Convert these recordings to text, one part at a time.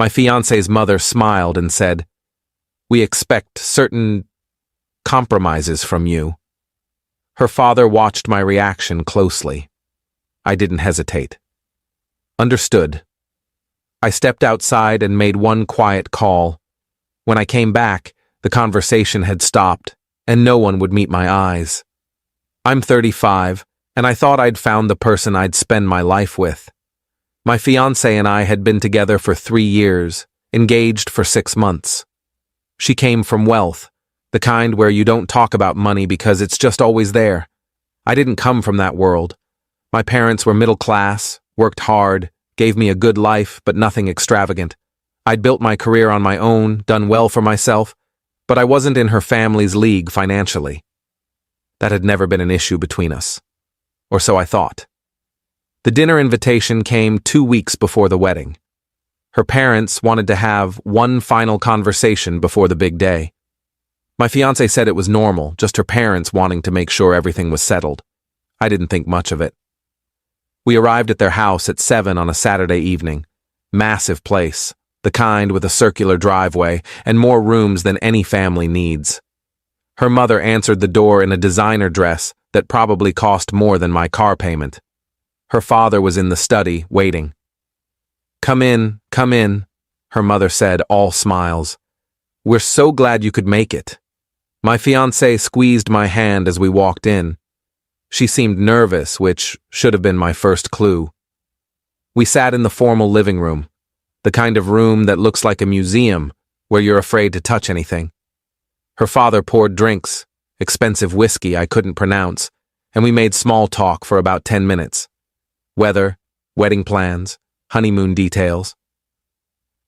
My fiancé's mother smiled and said, "We expect certain compromises from you." Her father watched my reaction closely. I didn't hesitate. Understood. I stepped outside and made one quiet call. When I came back, the conversation had stopped, and no one would meet my eyes. I'm 35, and I thought I'd found the person I'd spend my life with. My fiancée and I had been together for 3 years, engaged for 6 months. She came from wealth, the kind where you don't talk about money because it's just always there. I didn't come from that world. My parents were middle class, worked hard, gave me a good life, but nothing extravagant. I'd built my career on my own, done well for myself, but I wasn't in her family's league financially. That had never been an issue between us. Or so I thought. The dinner invitation came 2 weeks before the wedding. Her parents wanted to have one final conversation before the big day. My fiancé said it was normal, just her parents wanting to make sure everything was settled. I didn't think much of it. We arrived at their house at 7 on a Saturday evening. Massive place, the kind with a circular driveway and more rooms than any family needs. Her mother answered the door in a designer dress that probably cost more than my car payment. Her father was in the study, waiting. Come in," her mother said, all smiles. "We're so glad you could make it." My fiancée squeezed my hand as we walked in. She seemed nervous, which should have been my first clue. We sat in the formal living room, the kind of room that looks like a museum where you're afraid to touch anything. Her father poured drinks, expensive whiskey I couldn't pronounce, and we made small talk for about 10 minutes. Weather, wedding plans, honeymoon details.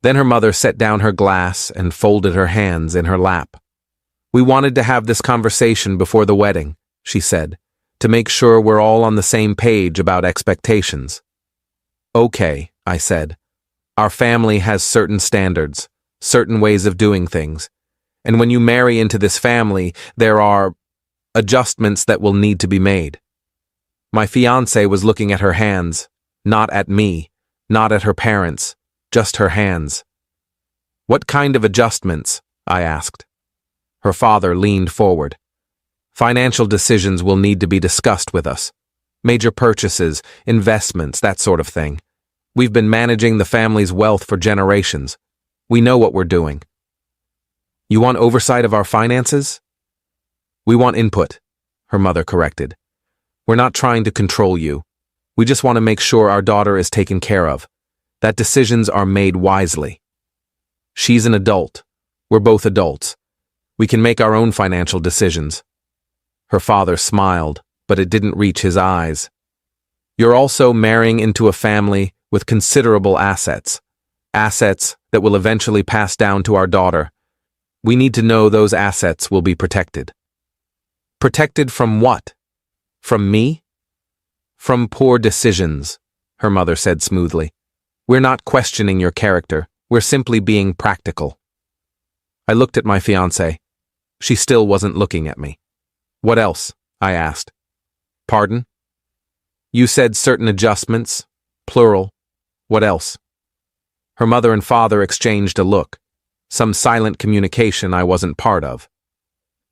Then her mother set down her glass and folded her hands in her lap. "We wanted to have this conversation before the wedding," she said, "to make sure we're all on the same page about expectations." "Okay," I said. "Our family has certain standards, certain ways of doing things, and when you marry into this family, there are adjustments that will need to be made." My fiancée was looking at her hands, not at me, not at her parents, just her hands. "What kind of adjustments?" I asked. Her father leaned forward. "Financial decisions will need to be discussed with us. Major purchases, investments, that sort of thing. We've been managing the family's wealth for generations. We know what we're doing." "You want oversight of our finances?" "We want input," her mother corrected. "We're not trying to control you. We just want to make sure our daughter is taken care of, that decisions are made wisely. She's an adult. We're both adults. We can make our own financial decisions." Her father smiled, but it didn't reach his eyes. "You're also marrying into a family with considerable assets that will eventually pass down to our daughter. We need to know those assets will be protected." "Protected from what? From me?" "From poor decisions," her mother said smoothly. "We're not questioning your character. We're simply being practical." I looked at my fiancée. She still wasn't looking at me. "What else?" I asked. "Pardon?" "You said certain adjustments, plural. What else?" Her mother and father exchanged a look, some silent communication I wasn't part of.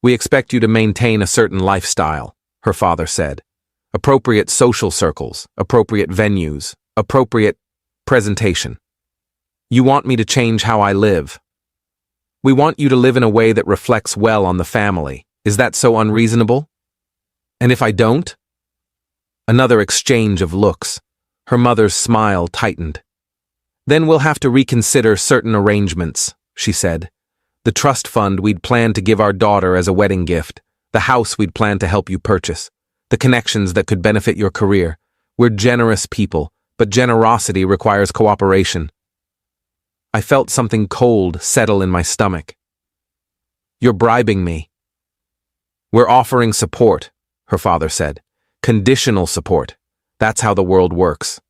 "We expect you to maintain a certain lifestyle," her father said. "Appropriate social circles, appropriate venues, appropriate presentation. You want me to change how I live. We want you to live in a way that reflects well on the family. Is that so unreasonable? And if I don't?" Another exchange of looks. Her mother's smile tightened. "Then we'll have to reconsider certain arrangements," she said. "The trust fund we'd planned to give our daughter as a wedding gift, the house we'd planned to help you purchase, the connections that could benefit your career. We're generous people, but generosity requires cooperation." I felt something cold settle in my stomach. "You're bribing me." "We're offering support," her father said. "Conditional support. That's how the world works."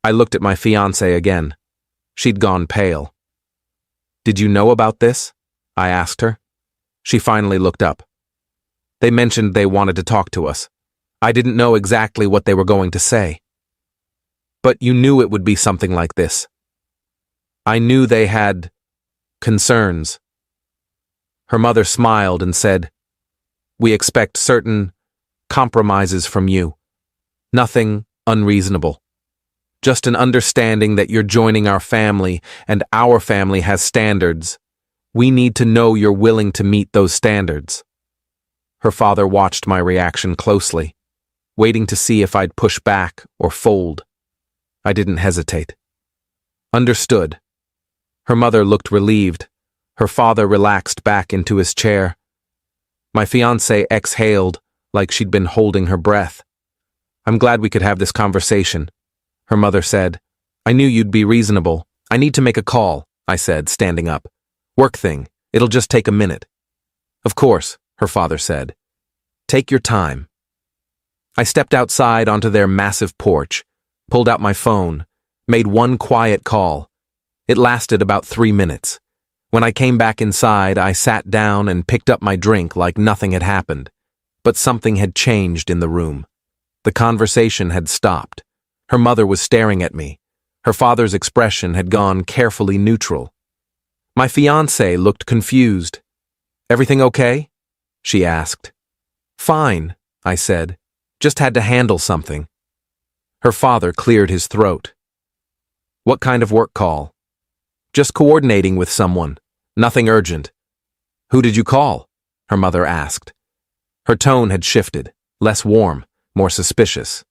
I looked at my fiancée again. She'd gone pale. "Did you know about this?" I asked her. She finally looked up. "They mentioned they wanted to talk to us. I didn't know exactly what they were going to say." "But you knew it would be something like this." I knew they had concerns. Her mother smiled and said, "We expect certain compromises from you. Nothing unreasonable. Just an understanding that you're joining our family and our family has standards. We need to know you're willing to meet those standards." Her father watched my reaction closely, waiting to see if I'd push back or fold. I didn't hesitate. Understood. Her mother looked relieved. Her father relaxed back into his chair. My fiancée exhaled like she'd been holding her breath. "I'm glad we could have this conversation," her mother said. "I knew you'd be reasonable. I need to make a call," I said, standing up. "Work thing. It'll just take a minute." "Of course," her father said. "Take your time." I stepped outside onto their massive porch, pulled out my phone, made one quiet call. It lasted about 3 minutes. When I came back inside, I sat down and picked up my drink like nothing had happened. But something had changed in the room. The conversation had stopped. Her mother was staring at me. Her father's expression had gone carefully neutral. My fiancée looked confused. "Everything okay?" she asked. "Fine," I said. "Just had to handle something." Her father cleared his throat. "What kind of work call?" "Just coordinating with someone. Nothing urgent." "Who did you call?" her mother asked. Her tone had shifted, less warm, more suspicious.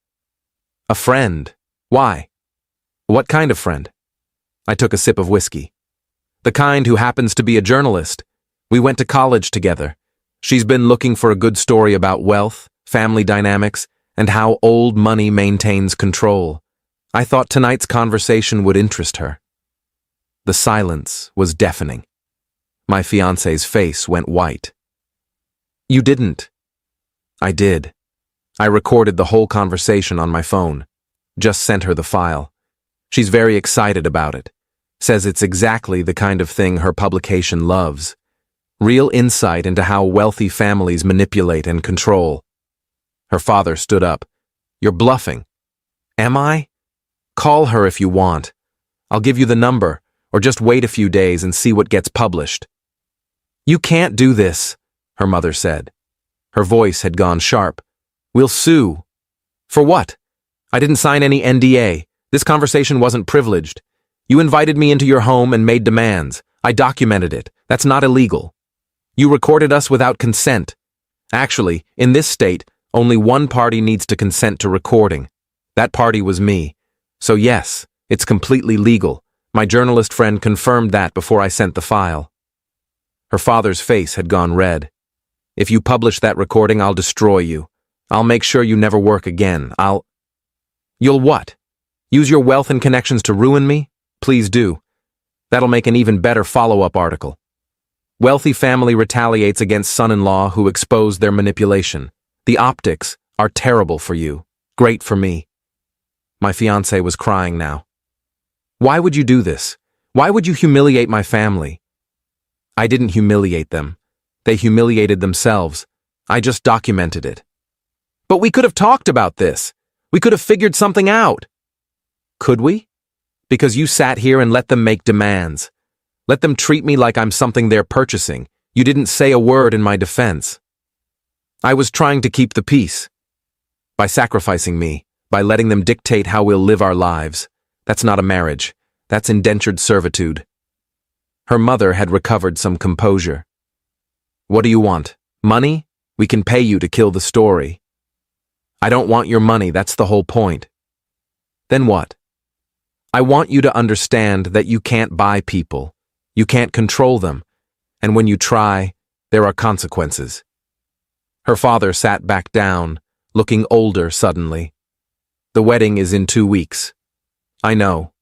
"A friend. Why?" "What kind of friend?" I took a sip of whiskey. "The kind who happens to be a journalist. We went to college together. She's been looking for a good story about wealth, family dynamics, and how old money maintains control. I thought tonight's conversation would interest her." The silence was deafening. My fiancé's face went white. "You didn't." "I did. I recorded the whole conversation on my phone. Just sent her the file. She's very excited about it. Says it's exactly the kind of thing her publication loves. Real insight into how wealthy families manipulate and control." Her father stood up. "You're bluffing." "Am I? Call her if you want. I'll give you the number, or just wait a few days and see what gets published." "You can't do this," her mother said. Her voice had gone sharp. "We'll sue." "For what? I didn't sign any NDA. This conversation wasn't privileged. You invited me into your home and made demands. I documented it. That's not illegal. You recorded us without consent. Actually, in this state, only one party needs to consent to recording. That party was me. So yes, it's completely legal. My journalist friend confirmed that before I sent the file." Her father's face had gone red. "If you publish that recording, I'll destroy you. I'll make sure you never work again. You'll what? Use your wealth and connections to ruin me? Please do. That'll make an even better follow-up article. Wealthy family retaliates against son-in-law who exposed their manipulation. The optics are terrible for you. Great for me." My fiancée was crying now. "Why would you do this? Why would you humiliate my family?" "I didn't humiliate them. They humiliated themselves. I just documented it." "But we could have talked about this. We could have figured something out." "Could we? Because you sat here and let them make demands. Let them treat me like I'm something they're purchasing. You didn't say a word in my defense." "I was trying to keep the peace. By sacrificing me, by letting them dictate how we'll live our lives. That's not a marriage. That's indentured servitude." Her mother had recovered some composure. "What do you want? Money? We can pay you to kill the story." "I don't want your money, that's the whole point." "Then what?" "I want you to understand that you can't buy people. You can't control them. And when you try, there are consequences." Her father sat back down, looking older suddenly. "The wedding is in 2 weeks. I know.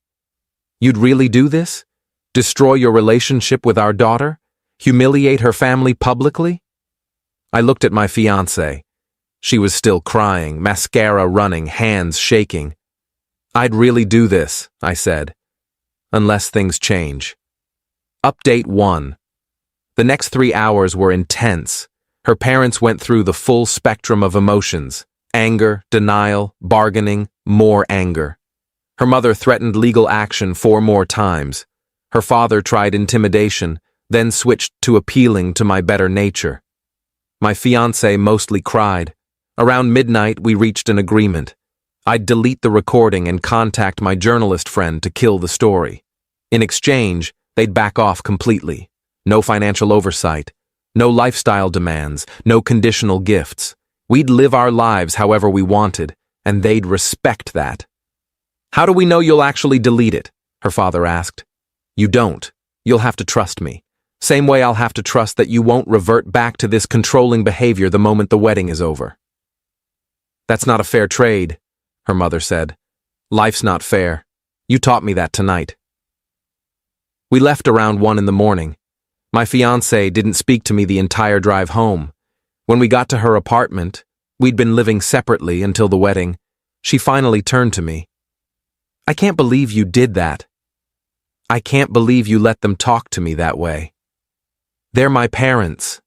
You'd really do this? Destroy your relationship with our daughter? Humiliate her family publicly?" I looked at my fiancée. She was still crying, mascara running, hands shaking. "I'd really do this," I said. "Unless things change." Update 1. The next 3 hours were intense. Her parents went through the full spectrum of emotions: anger, denial, bargaining, more anger. Her mother threatened legal action 4 more times. Her father tried intimidation, then switched to appealing to my better nature. My fiancée mostly cried. Around midnight, we reached an agreement. I'd delete the recording and contact my journalist friend to kill the story. In exchange, they'd back off completely. No financial oversight, no lifestyle demands, no conditional gifts. We'd live our lives however we wanted, and they'd respect that. "How do we know you'll actually delete it?" her father asked. "You don't. You'll have to trust me. Same way I'll have to trust that you won't revert back to this controlling behavior the moment the wedding is over." "That's not a fair trade," her mother said. "Life's not fair. You taught me that tonight." We left around 1 in the morning. My fiancée didn't speak to me the entire drive home. When we got to her apartment, we'd been living separately until the wedding, she finally turned to me. "I can't believe you did that. I can't believe you let them talk to me that way. They're my parents,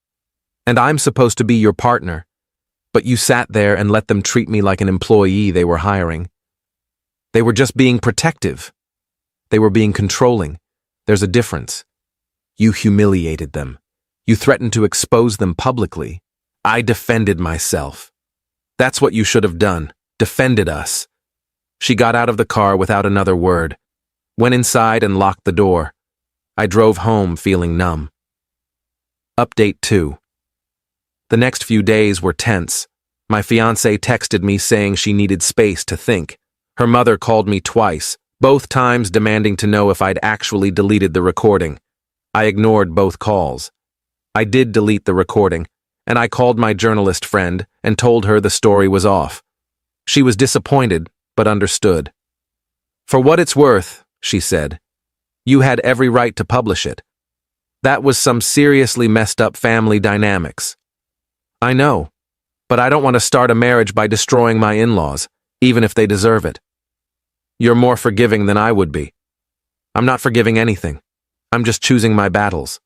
and I'm supposed to be your partner, but you sat there and let them treat me like an employee they were hiring. They were just being protective. They were being controlling. There's a difference. You humiliated them. You threatened to expose them publicly. I defended myself. That's what you should have done. Defended us." She got out of the car without another word, went inside and locked the door. I drove home feeling numb. Update 2. The next few days were tense. My fiancée texted me saying she needed space to think. Her mother called me twice, both times demanding to know if I'd actually deleted the recording. I ignored both calls. I did delete the recording, and I called my journalist friend and told her the story was off. She was disappointed, but understood. "For what it's worth," she said, "you had every right to publish it. That was some seriously messed up family dynamics." "I know, but I don't want to start a marriage by destroying my in-laws, even if they deserve it." "You're more forgiving than I would be." "I'm not forgiving anything. I'm just choosing my battles."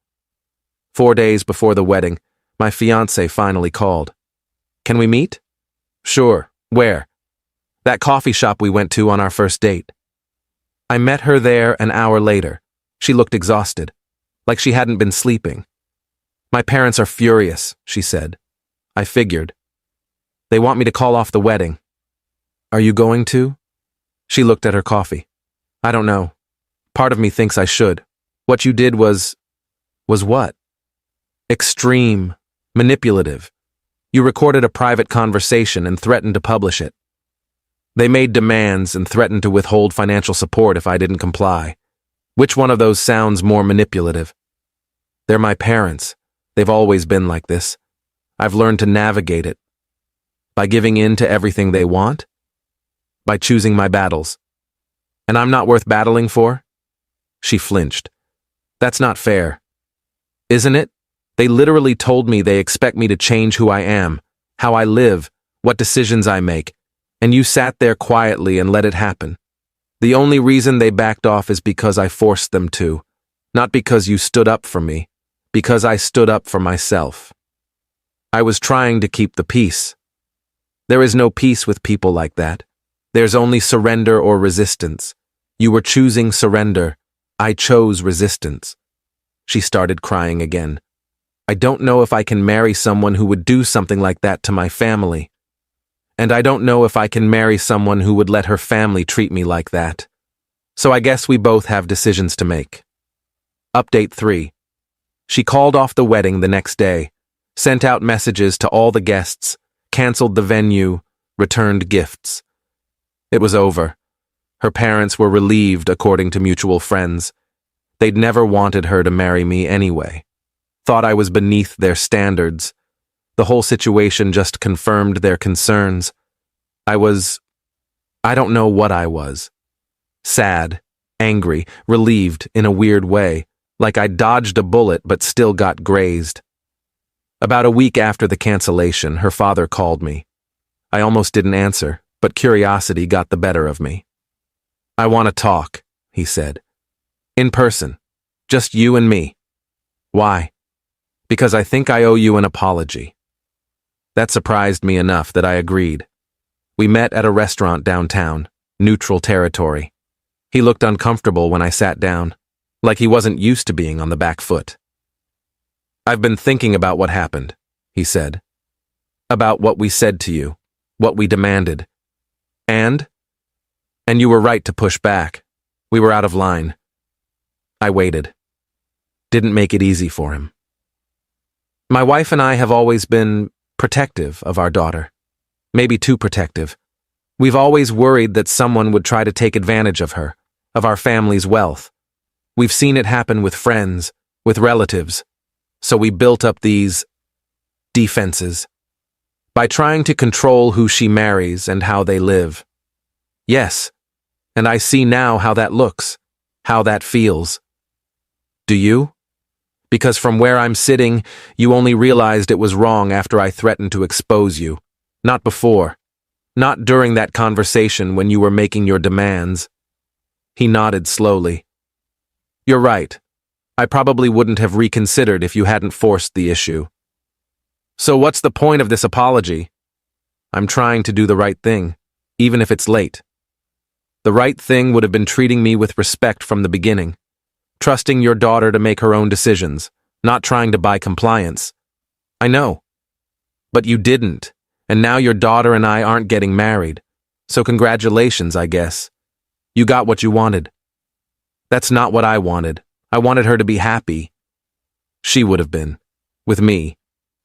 4 days before the wedding, my fiancée finally called. "Can we meet?" "Sure. Where?" "That coffee shop we went to on our first date." I met her there an hour later. She looked exhausted, like she hadn't been sleeping. "My parents are furious," she said. I figured. "They want me to call off the wedding." "Are you going to?" She looked at her coffee. "I don't know. Part of me thinks I should. What you did was what?" "Extreme. Manipulative. You recorded a private conversation and threatened to publish it. They made demands and threatened to withhold financial support if I didn't comply. Which one of those sounds more manipulative?" "They're my parents. They've always been like this. I've learned to navigate it. By giving in to everything they want? By choosing my battles. And I'm not worth battling for?" She flinched. "That's not fair." "Isn't it? They literally told me they expect me to change who I am, how I live, what decisions I make, and you sat there quietly and let it happen. The only reason they backed off is because I forced them to, not because you stood up for me, because I stood up for myself. I was trying to keep the peace. There is no peace with people like that. There's only surrender or resistance. You were choosing surrender. I chose resistance." She started crying again. "I don't know if I can marry someone who would do something like that to my family. And I don't know if I can marry someone who would let her family treat me like that. So I guess we both have decisions to make." Update 3. She called off the wedding the next day, sent out messages to all the guests, canceled the venue, returned gifts. It was over. Her parents were relieved, according to mutual friends. They'd never wanted her to marry me anyway. Thought I was beneath their standards. The whole situation just confirmed their concerns. I don't know what I was. Sad, angry, relieved in a weird way, like I dodged a bullet but still got grazed. About a week after the cancellation, her father called me. I almost didn't answer, but curiosity got the better of me. "I want to talk," he said. "In person. Just you and me." "Why?" "Because I think I owe you an apology." That surprised me enough that I agreed. We met at a restaurant downtown, neutral territory. He looked uncomfortable when I sat down. like he wasn't used to being on the back foot. "I've been thinking about what happened," he said. "About what we said to you, what we demanded. And you were right to push back. We were out of line." I waited. Didn't make it easy for him. "My wife and I have always been protective of our daughter. Maybe too protective. We've always worried that someone would try to take advantage of her, of our family's wealth. We've seen it happen with friends, with relatives. So we built up these defenses by trying to control who she marries and how they live. Yes, and I see now how that looks, how that feels. Do you? Because from where I'm sitting, you only realized it was wrong after I threatened to expose you. Not before. Not during that conversation when you were making your demands." He nodded slowly. "You're right. I probably wouldn't have reconsidered if you hadn't forced the issue. So what's the point of this apology? I'm trying to do the right thing, even if it's late. The right thing would have been treating me with respect from the beginning, trusting your daughter to make her own decisions, not trying to buy compliance. I know. But you didn't, and now your daughter and I aren't getting married. So congratulations, I guess. You got what you wanted. That's not what I wanted. I wanted her to be happy. She would have been, with me,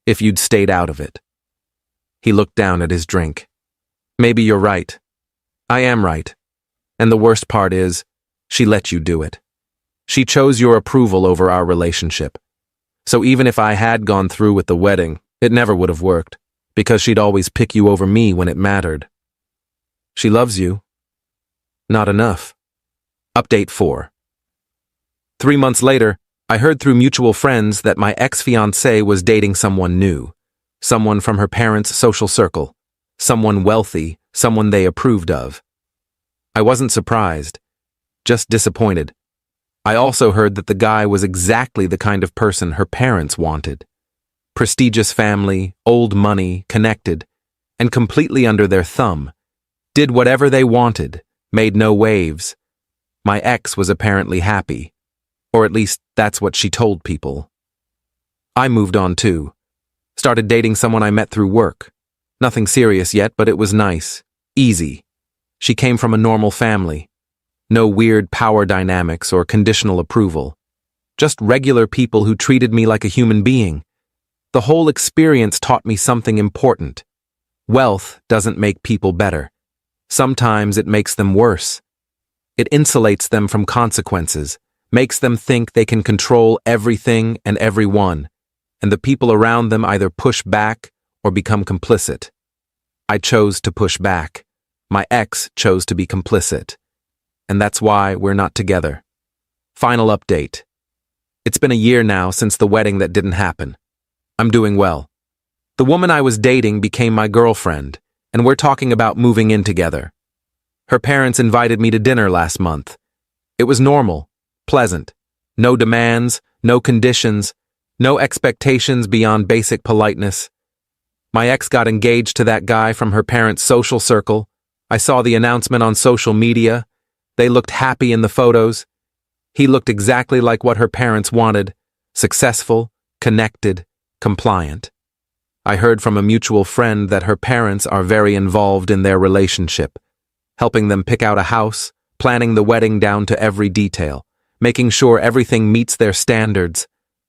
if you'd stayed out of it." He looked down at his drink. "Maybe you're right. I am right. And the worst part is, she let you do it. She chose your approval over our relationship. So even if I had gone through with the wedding, it never would have worked, because she'd always pick you over me when it mattered. She loves you. Not enough." Update 4. 3 months later, I heard through mutual friends that my ex-fiancée was dating someone new, someone from her parents' social circle, someone wealthy, someone they approved of. I wasn't surprised, just disappointed. I also heard that the guy was exactly the kind of person her parents wanted. Prestigious family, old money, connected, and completely under their thumb. Did whatever they wanted, made no waves. My ex was apparently happy. Or at least that's what she told people. I moved on too. Started dating someone I met through work. Nothing serious yet, but it was nice. Easy. She came from a normal family. No weird power dynamics or conditional approval. Just regular people who treated me like a human being. The whole experience taught me something important. Wealth doesn't make people better. Sometimes it makes them worse. It insulates them from consequences, makes them think they can control everything and everyone, and the people around them either push back or become complicit. I chose to push back. My ex chose to be complicit. And that's why we're not together. Final update. It's been a year now since the wedding that didn't happen. I'm doing well. The woman I was dating became my girlfriend, and we're talking about moving in together. Her parents invited me to dinner last month. It was normal. Pleasant. No demands, no conditions, no expectations beyond basic politeness. My ex got engaged to that guy from her parents' social circle. I saw the announcement on social media. They looked happy in the photos. He looked exactly like what her parents wanted. Successful, connected, compliant. I heard from a mutual friend that her parents are very involved in their relationship, helping them pick out a house, planning the wedding down to every detail, making sure everything meets their standards.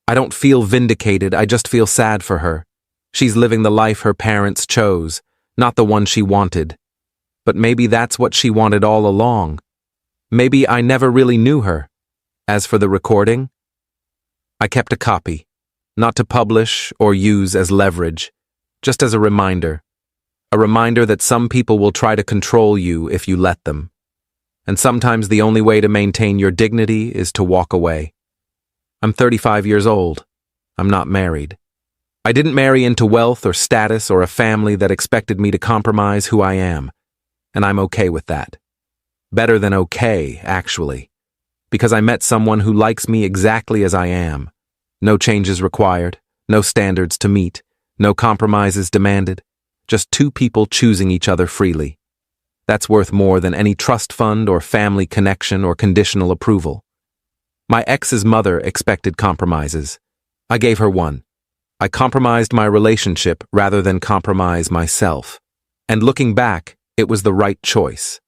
I don't feel vindicated, I just feel sad for her. She's living the life her parents chose, not the one she wanted. But maybe that's what she wanted all along. Maybe I never really knew her. As for the recording, I kept a copy, not to publish or use as leverage, just as a reminder that some people will try to control you if you let them. And sometimes the only way to maintain your dignity is to walk away. I'm 35 years old. I'm not married. I didn't marry into wealth or status or a family that expected me to compromise who I am, and I'm okay with that. Better than okay, actually, because I met someone who likes me exactly as I am. No changes required, no standards to meet, no compromises demanded, just two people choosing each other freely. That's worth more than any trust fund or family connection or conditional approval. My ex's mother expected compromises. I gave her one. I compromised my relationship rather than compromise myself. And looking back, it was the right choice.